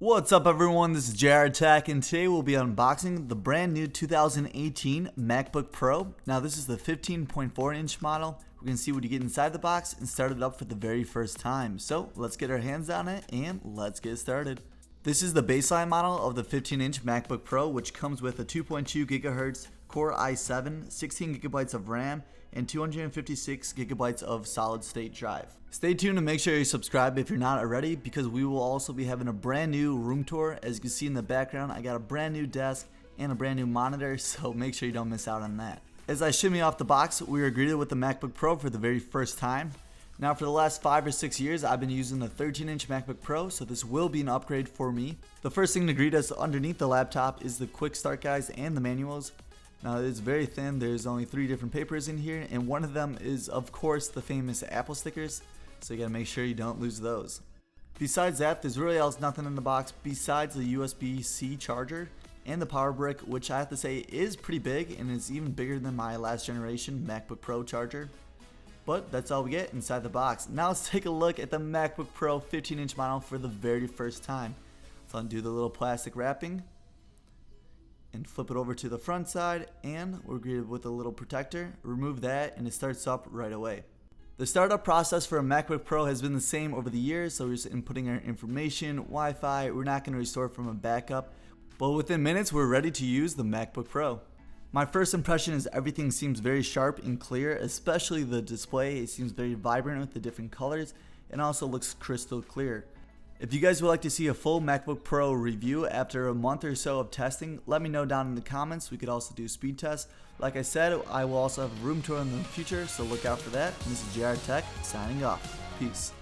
What's up everyone, this is Jrtech and today we'll be unboxing the brand new 2018 MacBook Pro. Now this is the 15.4 inch model. We're going to see what you get inside the box and start it up for the very first time. So let's get our hands on it and let's get started. This is the baseline model of the 15 inch MacBook Pro, which comes with a 2.2 GHz Core i7, 16 GB of RAM, and 256 GB of solid state drive. Stay tuned and make sure you subscribe if you're not already, because we will also be having a brand new room tour. As you can see in the background, I got a brand new desk and a brand new monitor, so make sure you don't miss out on that. As I shimmy off the box, we are greeted with the MacBook Pro for the very first time. Now for the last 5 or 6 years, I've been using the 13 inch MacBook Pro, so this will be an upgrade for me. The first thing to greet us underneath the laptop is the quick start guides and the manuals. Now it's very thin, there's only 3 different papers in here, and one of them is of course the famous Apple stickers, so you gotta make sure you don't lose those. Besides that, there's really else nothing in the box besides the USB-C charger and the power brick, which I have to say is pretty big and is even bigger than my last generation MacBook Pro charger. But that's all we get inside the box. Now let's take a look at the MacBook Pro 15 inch model for the very first time. So undo the little plastic wrapping and flip it over to the front side, and we're greeted with a little protector. Remove that and it starts up right away. The startup process for a MacBook Pro has been the same over the years, so we're just inputting our information, Wi-Fi. We're not going to restore from a backup, but within minutes we're ready to use the MacBook Pro. My first impression is everything seems very sharp and clear, especially the display. It seems very vibrant with the different colors and also looks crystal clear. If you guys would like to see a full MacBook Pro review after a month or so of testing, let me know down in the comments. We could also do speed tests. Like I said, I will also have a room tour in the future, so look out for that. And this is Jrtech signing off. Peace.